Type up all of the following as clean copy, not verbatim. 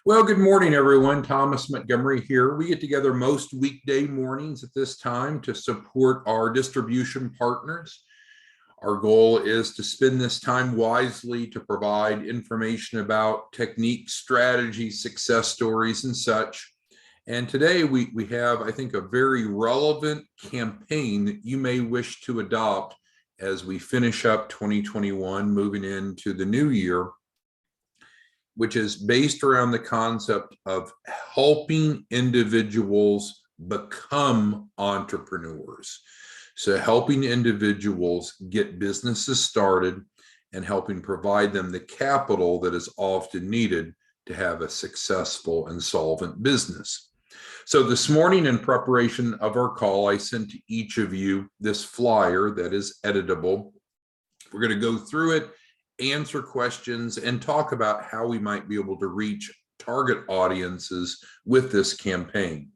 Well, good morning, everyone. Thomas Montgomery here. We get together most weekday mornings at this time to support our distribution partners. Our goal is to spend this time wisely to provide information about techniques, strategies, success stories, and such. And today we have, I think, a very relevant campaign that you may wish to adopt as we finish up 2021, moving into the new year, which is based around the concept of helping individuals become entrepreneurs. So helping individuals get businesses started and helping provide them the capital that is often needed to have a successful and solvent business. So this morning, in preparation of our call, I sent to each of you this flyer that is editable. We're going to go through it, answer questions, and talk about how we might be able to reach target audiences with this campaign.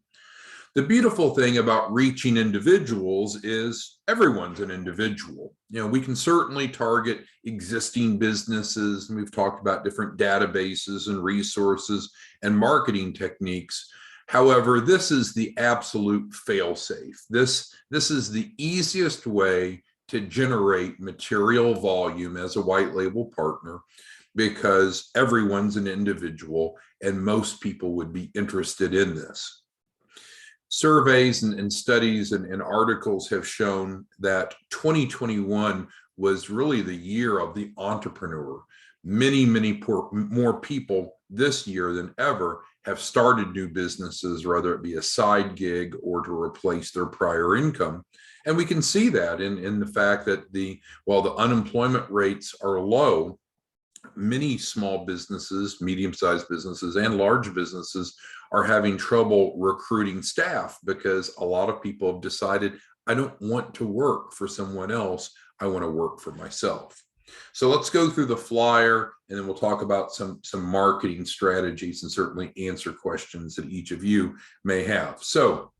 The beautiful thing about reaching individuals is everyone's an individual. We can certainly target existing businesses, and we've talked about different databases and resources and marketing techniques. However, this is the absolute fail-safe. This is the easiest way to generate material volume as a white label partner, because everyone's an individual and most people would be interested in this. Surveys and studies and articles have shown that 2021 was really the year of the entrepreneur. Many more people this year than ever have started new businesses, whether it be a side gig or to replace their prior income. And we can see that in the fact that while the unemployment rates are low, many small businesses, medium-sized businesses, and large businesses are having trouble recruiting staff because a lot of people have decided, I don't want to work for someone else, I want to work for myself. So let's go through the flyer, and then we'll talk about some marketing strategies and certainly answer questions that each of you may have. So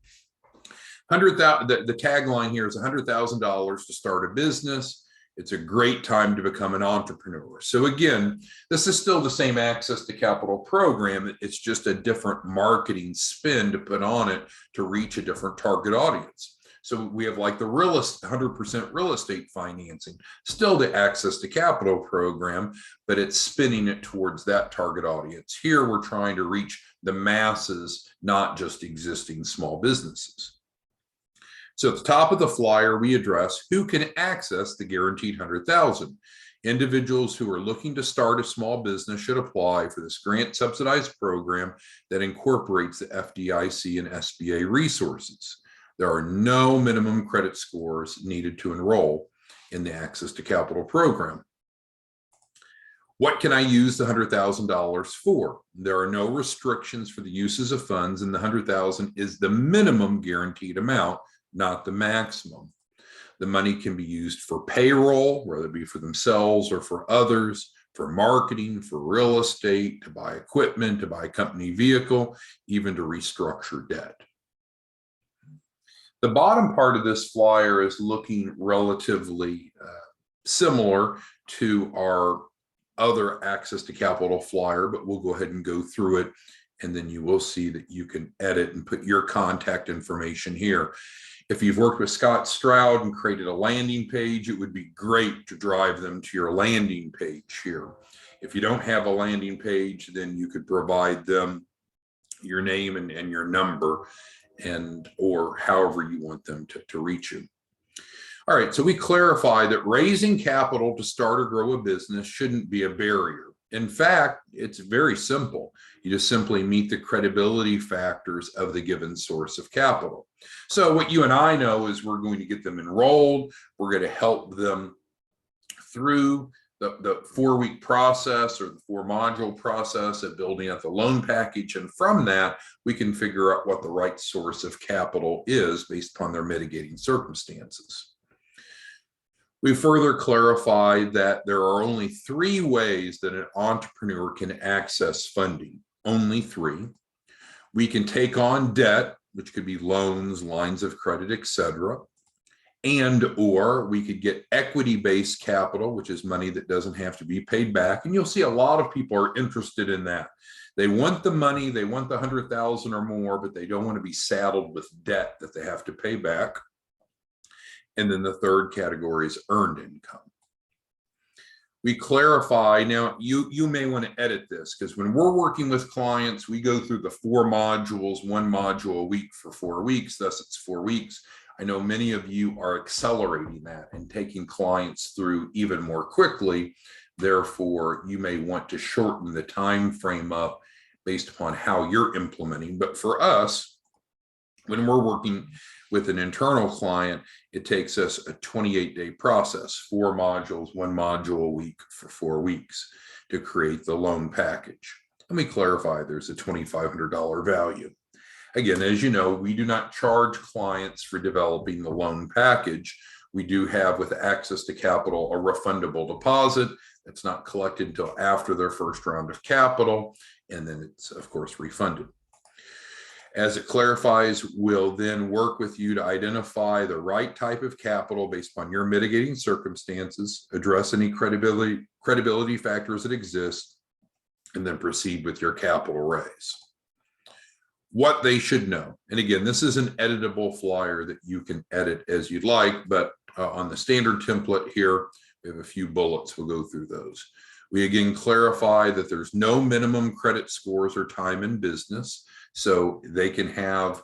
the tagline here is $100,000 to start a business. It's a great time to become an entrepreneur. So again, this is still the same access to capital program. It's just a different marketing spin to put on it to reach a different target audience. So we have like the 100% real estate financing, still the access to capital program, but it's spinning it towards that target audience. Here, we're trying to reach the masses, not just existing small businesses. So at the top of the flyer, we address who can access the guaranteed $100,000. Individuals who are looking to start a small business should apply for this grant-subsidized program that incorporates the FDIC and SBA resources. There are no minimum credit scores needed to enroll in the Access to Capital program. What can I use the $100,000 for? There are no restrictions for the uses of funds, and the $100,000 is the minimum guaranteed amount, not the maximum. The money can be used for payroll, whether it be for themselves or for others, for marketing, for real estate, to buy equipment, to buy a company vehicle, even to restructure debt. The bottom part of this flyer is looking relatively similar to our other access to capital flyer, but we'll go ahead and go through it, and then you will see that you can edit and put your contact information here. If you've worked with Scott Stroud and created a landing page, it would be great to drive them to your landing page here. If you don't have a landing page, then you could provide them your name and your number, or however you want them to reach you. All right, so we clarify that raising capital to start or grow a business shouldn't be a barrier. In fact, it's very simple. You just simply meet the credibility factors of the given source of capital. So what you and I know is we're going to get them enrolled. We're going to help them through the 4-week process or the 4-module process of building out the loan package. And from that, we can figure out what the right source of capital is based upon their mitigating circumstances. We further clarify that there are only 3 ways that an entrepreneur can access funding, only 3. We can take on debt, which could be loans, lines of credit, etc. And or we could get equity-based capital, which is money that doesn't have to be paid back. And you'll see a lot of people are interested in that. They want the money, they want the 100,000 or more, but they don't want to be saddled with debt that they have to pay back. And then the third category is earned income. We clarify, now you may want to edit this, because when we're working with clients, we go through the 4 modules, 1 module a week for 4 weeks, thus it's 4 weeks. I know many of you are accelerating that and taking clients through even more quickly. Therefore, you may want to shorten the time frame up based upon how you're implementing. But for us, when we're working with an internal client, it takes us a 28-day process, 4 modules, 1 module a week for 4 weeks to create the loan package. Let me clarify, there's a $2,500 value. Again, as you know, we do not charge clients for developing the loan package. We do have, with access to capital, a refundable deposit that's not collected until after their first round of capital, and then it's, of course, refunded. As it clarifies, we'll then work with you to identify the right type of capital based upon your mitigating circumstances, address any credibility factors that exist, and then proceed with your capital raise. What they should know. And again, this is an editable flyer that you can edit as you'd like, but on the standard template here, we have a few bullets. We'll go through those. We again clarify that there's no minimum credit scores or time in business. So they can have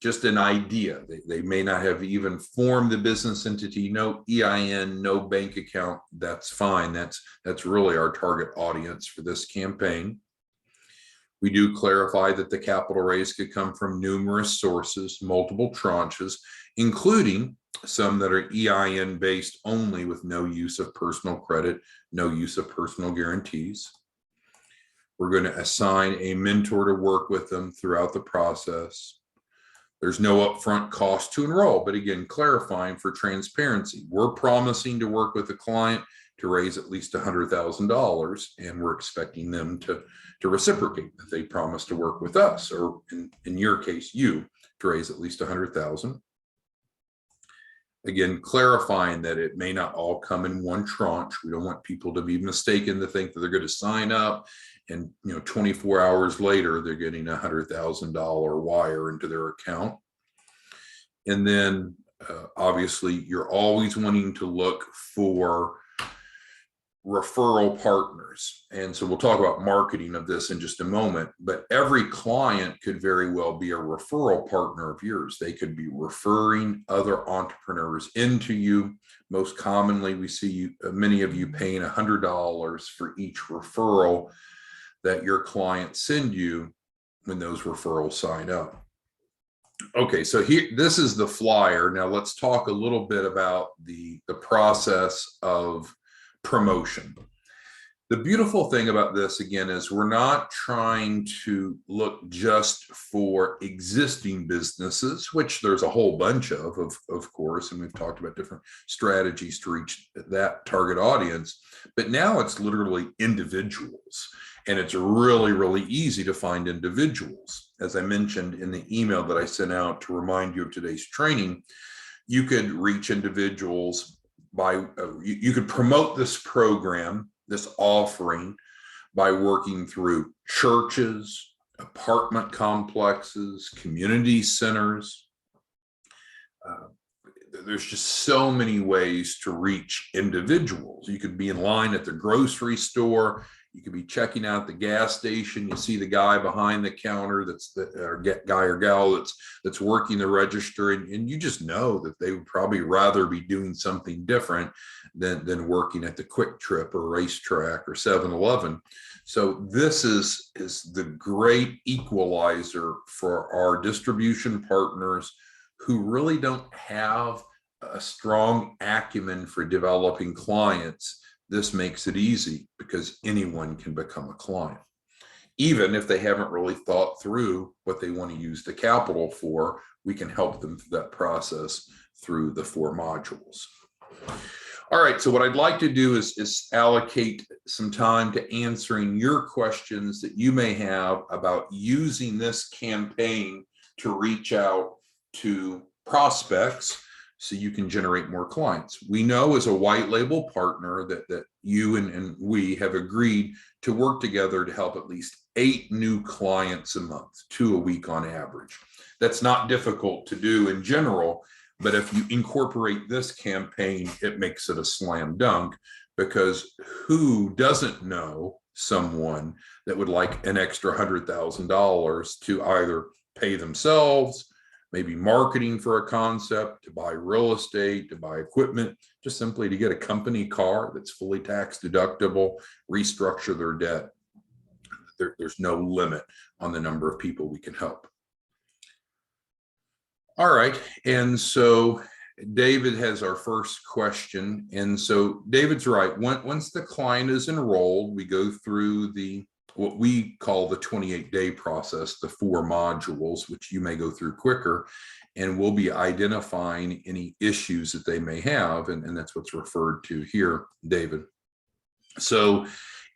just an idea. They may not have even formed the business entity, no EIN, no bank account. That's fine. That's really our target audience for this campaign. We do clarify that the capital raise could come from numerous sources, multiple tranches, including some that are EIN based only with no use of personal credit, no use of personal guarantees. We're going to assign a mentor to work with them throughout the process. There's no upfront cost to enroll, but again, clarifying for transparency, we're promising to work with the client to raise at least $100,000, and we're expecting them to reciprocate that they promise to work with us, or in your case, you, to raise at least $100,000. Again, clarifying that it may not all come in one tranche. We don't want people to be mistaken to think that they're going to sign up and 24 hours later they're getting a $100,000 wire into their account. And then obviously you're always wanting to look for referral partners. And so we'll talk about marketing of this in just a moment, but every client could very well be a referral partner of yours. They could be referring other entrepreneurs into you. Most commonly, we see many of you paying $100 for each referral that your clients send you when those referrals sign up. Okay, so this is the flyer. Now let's talk a little bit about the process of promotion. The beautiful thing about this, again, is we're not trying to look just for existing businesses, which there's a whole bunch of course, and we've talked about different strategies to reach that target audience, but now it's literally individuals. And it's really, really easy to find individuals. As I mentioned in the email that I sent out to remind you of today's training, you could reach individuals by, you could promote this program, this offering, by working through churches, apartment complexes, community centers. There's just so many ways to reach individuals. You could be in line at the grocery store. You could be checking out the gas station. You see the guy behind the counter guy or gal that's working the register, and you just know that they would probably rather be doing something different than working at the Quick Trip or Racetrack or 7-Eleven. So this is the great equalizer for our distribution partners who really don't have a strong acumen for developing clients. This makes it easy because anyone can become a client, even if they haven't really thought through what they want to use the capital for. We can help them through that process through the 4 modules. All right, so what I'd like to do is allocate some time to answering your questions that you may have about using this campaign to reach out to prospects. so you can generate more clients. We know as a white label partner that you and we have agreed to work together to help at least 8 new clients a month, 2 a week on average. That's not difficult to do in general, but if you incorporate this campaign, it makes it a slam dunk, because who doesn't know someone that would like an extra $100,000 to either pay themselves, maybe marketing for a concept, to buy real estate, to buy equipment, just simply to get a company car that's fully tax deductible, restructure their debt. There's no limit on the number of people we can help. All right, and so David has our first question. And so David's right. Once the client is enrolled, we go through what we call the 28-day process, the 4 modules, which you may go through quicker, and we'll be identifying any issues that they may have. And that's what's referred to here, David. So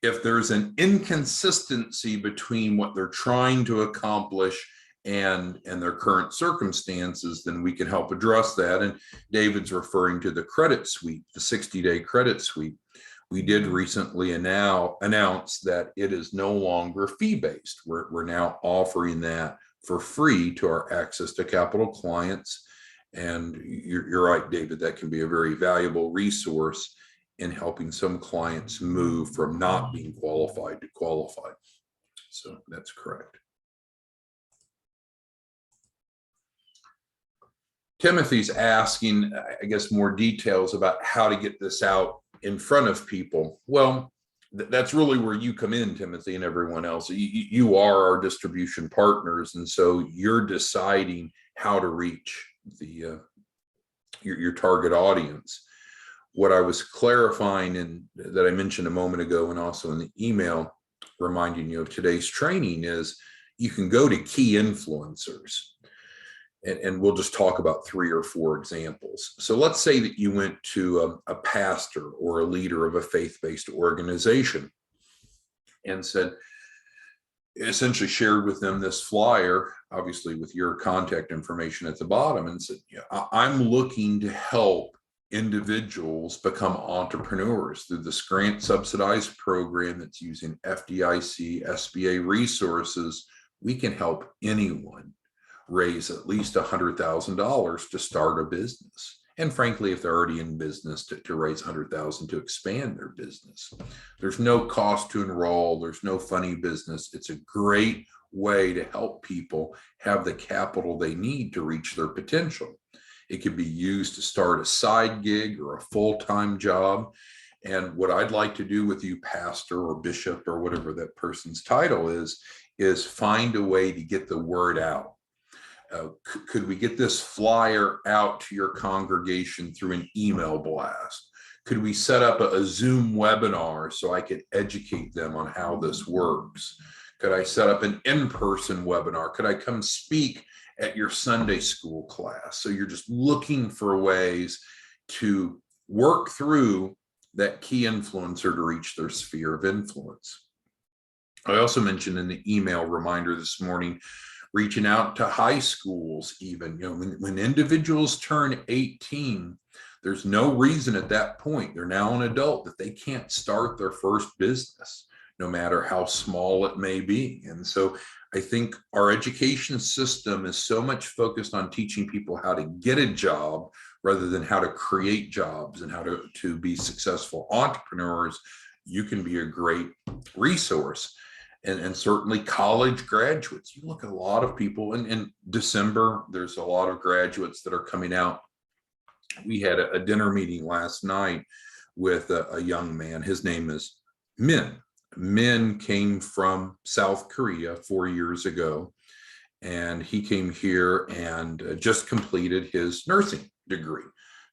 if there's an inconsistency between what they're trying to accomplish and their current circumstances, then we can help address that. And David's referring to the credit sweep, the 60-day credit sweep. We did recently announce that it is no longer fee-based. We're now offering that for free to our Access to Capital clients. And you're right, David, that can be a very valuable resource in helping some clients move from not being qualified to qualified. So that's correct. Timothy's asking, I guess, more details about how to get this out in front of people. Well, that's really where you come in, Timothy, and everyone else. You are our distribution partners, and so you're deciding how to reach your target audience. What I was clarifying and that I mentioned a moment ago, and also in the email reminding you of today's training, is you can go to key influencers. And we'll just talk about 3 or 4 examples. So let's say that you went to a pastor or a leader of a faith-based organization and essentially shared with them this flyer, obviously with your contact information at the bottom, and said, I'm looking to help individuals become entrepreneurs through this grant-subsidized program that's using FDIC, SBA resources. We can help anyone raise at least $100,000 to start a business. And frankly, if they're already in business, to raise $100,000 to expand their business. There's no cost to enroll. There's no funny business. It's a great way to help people have the capital they need to reach their potential. It can be used to start a side gig or a full-time job. And what I'd like to do with you, pastor or bishop or whatever that person's title is find a way to get the word out. Could we get this flyer out to your congregation through an email blast? Could we set up a Zoom webinar so I could educate them on how this works? Could I set up an in-person webinar? Could I come speak at your Sunday school class? So you're just looking for ways to work through that key influencer to reach their sphere of influence. I also mentioned in the email reminder this morning, reaching out to high schools even. When individuals turn 18, there's no reason at that point, they're now an adult, that they can't start their first business, no matter how small it may be. And so I think our education system is so much focused on teaching people how to get a job rather than how to create jobs and how to be successful entrepreneurs. You can be a great resource. And certainly college graduates. You look at a lot of people in December, there's a lot of graduates that are coming out. We had a dinner meeting last night with a young man. His name is Min. Min came from South Korea 4 years ago, and he came here and just completed his nursing degree.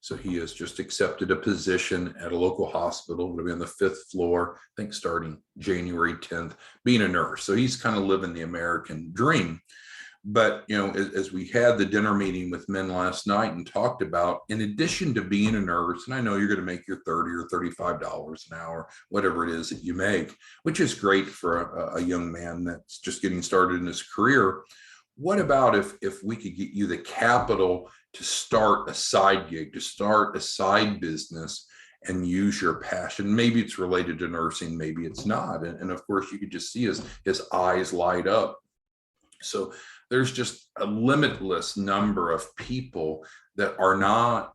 So he has just accepted a position at a local hospital. It'll be on the 5th floor, I think starting January 10th, being a nurse. So he's kind of living the American dream. But, as we had the dinner meeting with men last night and talked about, in addition to being a nurse, and I know you're going to make your $30 or $35 an hour, whatever it is that you make, which is great for a young man that's just getting started in his career. what about if we could get you the capital to start a side gig, to start a side business and use your passion? Maybe it's related to nursing, maybe it's not. And of course, you could just see his eyes light up. So there's just a limitless number of people that are not,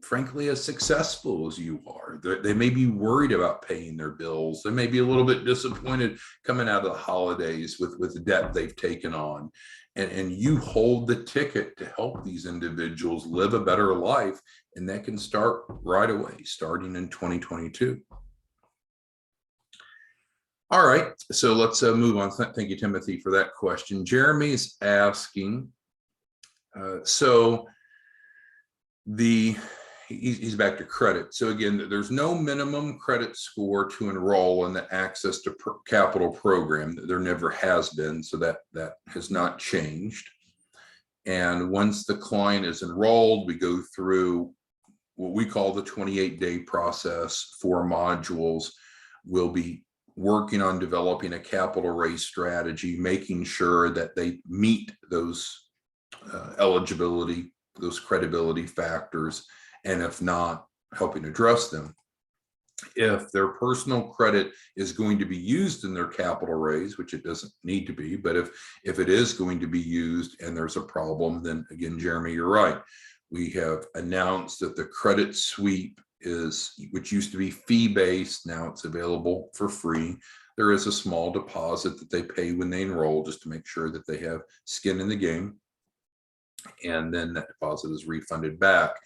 frankly, as successful as you are. They may be worried about paying their bills. They may be a little bit disappointed coming out of the holidays with the debt they've taken on. And you hold the ticket to help these individuals live a better life. And that can start right away, starting in 2022. All right, so let's move on. Thank you, Timothy, for that question. Jeremy's asking, he's back to credit. So again, there's no minimum credit score to enroll in the Access to Capital program. There never has been, so that has not changed. And once the client is enrolled, we go through what we call the 28-day process, 4 modules. We'll be working on developing a capital raise strategy, making sure that they meet those eligibility, those credibility factors, and if not, helping address them. If their personal credit is going to be used in their capital raise, which it doesn't need to be, but if it is going to be used and there's a problem, then again, Jeremy, you're right. We have announced that the credit sweep which used to be fee-based, now it's available for free. There is a small deposit that they pay when they enroll just to make sure that they have skin in the game. And then that deposit is refunded back.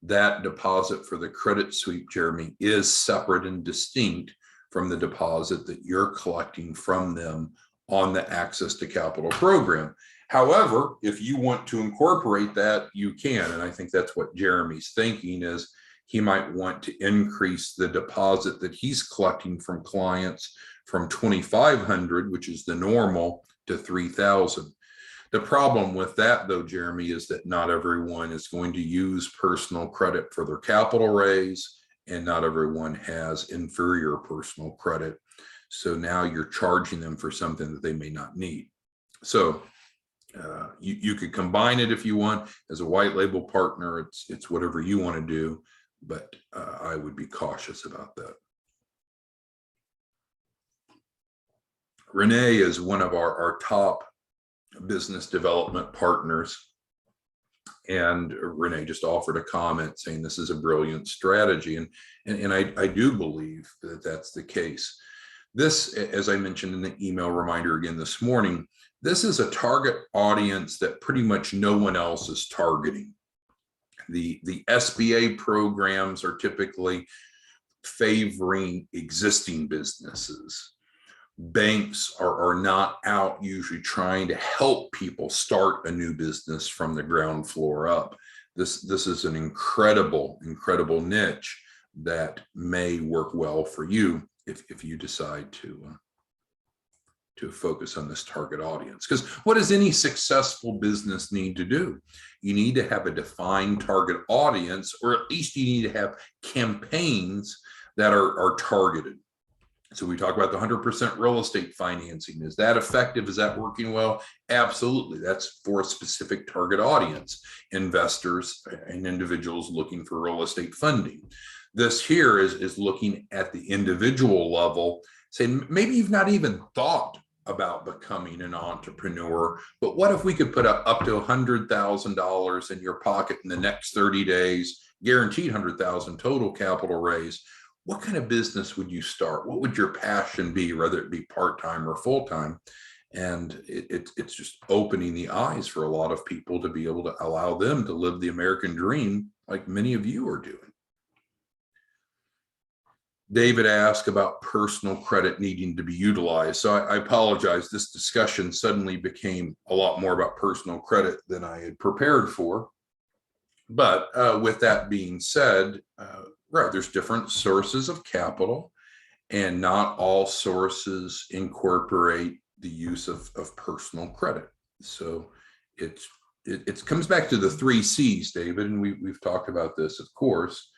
That deposit for the credit sweep, Jeremy, is separate and distinct from the deposit that you're collecting from them on the Access to Capital program. However, if you want to incorporate that, you can. And I think that's what Jeremy's thinking is he might want to increase the deposit that he's collecting from clients from $2,500, which is the normal, to $3,000. The problem with that, though, Jeremy, is that not everyone is going to use personal credit for their capital raise, and not everyone has inferior personal credit. So now you're charging them for something that they may not need. So you could combine it if you want as a white label partner. It's whatever you want to do, but I would be cautious about that. Renee is one of our top business development partners. And Renee just offered a comment saying this is a brilliant strategy. And I do believe that that's the case. This, as I mentioned in the email reminder again this morning, this is a target audience that pretty much no one else is targeting. The SBA programs are typically favoring existing businesses. Banks are not out usually trying to help people start a new business from the ground floor up. This is an incredible niche that may work well for you if you decide to focus on this target audience. Because what does any successful business need to do? You need to have a defined target audience, or at least you need to have campaigns that are targeted. So we talk about the 100% real estate financing. Is that effective? Is that working well? Absolutely. That's for a specific target audience, investors and individuals looking for real estate funding. This here is looking at the individual level, saying maybe you've not even thought about becoming an entrepreneur, but what if we could put up to $100,000 in your pocket in the next 30 days, guaranteed $100,000 total capital raise? What kind of business would you start? What would your passion be, whether it be part-time or full-time? And it's just opening the eyes for a lot of people to be able to allow them to live the American dream like many of you are doing. David asked about personal credit needing to be utilized. So I apologize. This discussion suddenly became a lot more about personal credit than I had prepared for. But with that being said, right, there's different sources of capital, and not all sources incorporate the use of personal credit. So it comes back to the 3 C's, David, and we've talked about this, of course.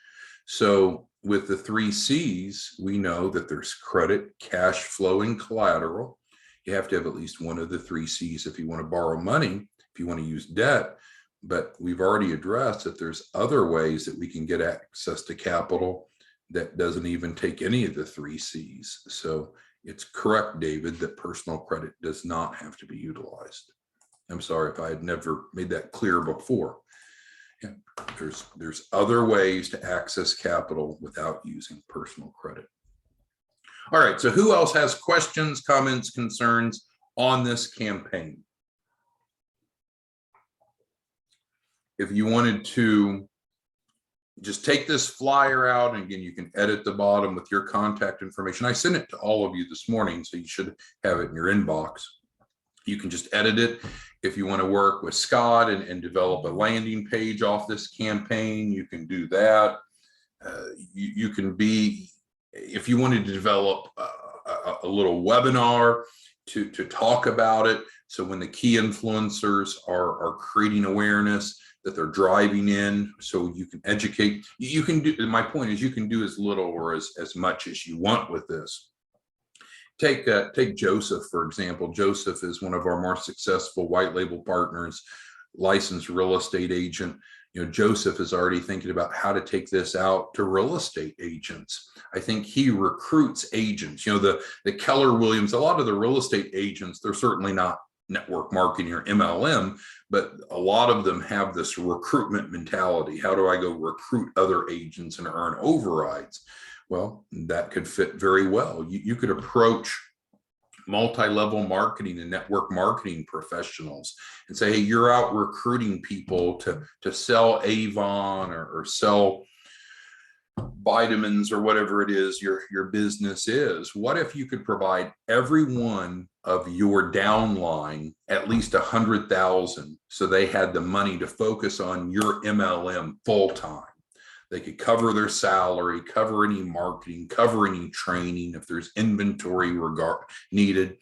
So with the 3 C's, we know that there's credit, cash flow, and collateral. You have to have at least one of the 3 C's if you want to borrow money, if you want to use debt. But we've already addressed that there's other ways that we can get access to capital that doesn't even take any of the 3 C's. So it's correct, David, that personal credit does not have to be utilized. I'm sorry if I had never made that clear before. Yeah, there's other ways to access capital without using personal credit. All right, so who else has questions, comments, concerns on this campaign? If you wanted to just take this flyer out, and again, you can edit the bottom with your contact information. I sent it to all of you this morning, so you should have it in your inbox. You can just edit it. If you want to work with Scott and develop a landing page off this campaign, you can do that. You can be, if you wanted to develop a little webinar to talk about it, so when the key influencers are creating awareness, that they're driving in, so you can educate. You can do, my point is, you can do as little or as much as you want with this. Take Joseph, for example. Joseph is one of our more successful white label partners, licensed real estate agent. You know, Joseph is already thinking about how to take this out to real estate agents. I think he recruits agents. You know, the Keller Williams, a lot of the real estate agents, they're certainly not network marketing or MLM, but a lot of them have this recruitment mentality. How do I go recruit other agents and earn overrides? Well, that could fit very well. You could approach multi-level marketing and network marketing professionals and say, hey, you're out recruiting people to sell Avon or sell vitamins or whatever it is your business is. What if you could provide every one of your downline at least 100,000, so they had the money to focus on your MLM full time? They could cover their salary, cover any marketing, cover any training if there's inventory needed.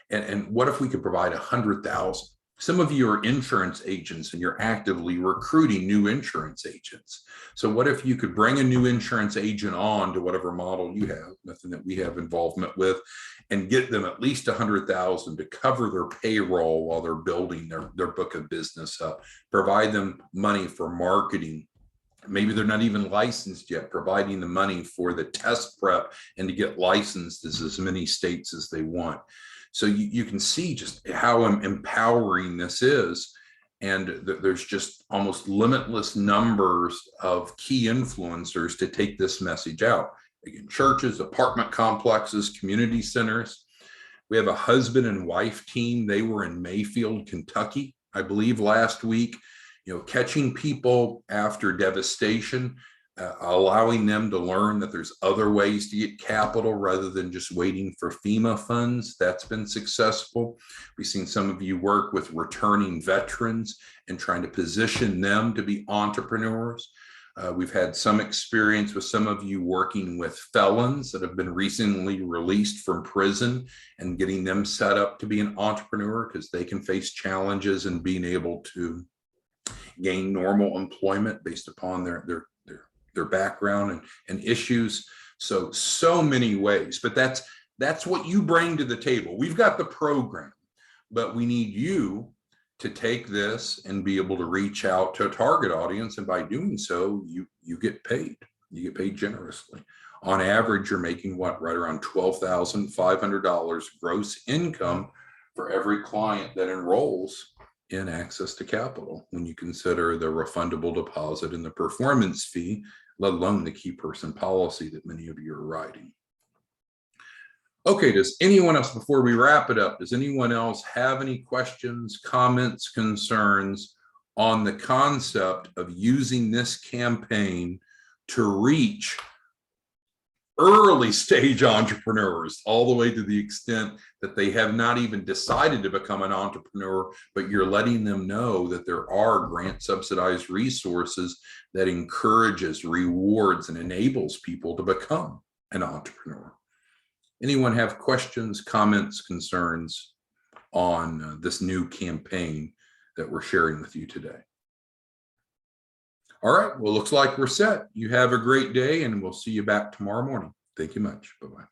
And what if we could provide 100,000? Some of you are insurance agents and you're actively recruiting new insurance agents. So what if you could bring a new insurance agent on to whatever model you have, nothing that we have involvement with, and get them at least 100,000 to cover their payroll while they're building their book of business up, provide them money for marketing. Maybe they're not even licensed yet, providing the money for the test prep and to get licensed as many states as they want. So you can see just how empowering this is. And there's just almost limitless numbers of key influencers to take this message out. Again, churches, apartment complexes, community centers. We have a husband and wife team. They were in Mayfield, Kentucky, I believe, last week. You know, catching people after devastation, allowing them to learn that there's other ways to get capital rather than just waiting for FEMA funds. That's been successful. We've seen some of you work with returning veterans and trying to position them to be entrepreneurs. We've had some experience with some of you working with felons that have been recently released from prison and getting them set up to be an entrepreneur, because they can face challenges in being able to gain normal employment based upon their background and issues. So many ways, but that's what you bring to the table. We've got the program, but we need you to take this and be able to reach out to a target audience. And by doing so, you get paid. You get paid generously. On average, you're making what, right around $12,500 gross income for every client that enrolls in access to capital, when you consider the refundable deposit and the performance fee, let alone the key person policy that many of you are writing. Okay, does anyone else, before we wrap it up, does anyone else have any questions, comments, concerns on the concept of using this campaign to reach early stage entrepreneurs, all the way to the extent that they have not even decided to become an entrepreneur, but you're letting them know that there are grant subsidized resources that encourages, rewards, and enables people to become an entrepreneur? Anyone have questions, comments, concerns on this new campaign that we're sharing with you today? All right, well, looks like we're set. You have a great day, and we'll see you back tomorrow morning. Thank you much. Bye-bye.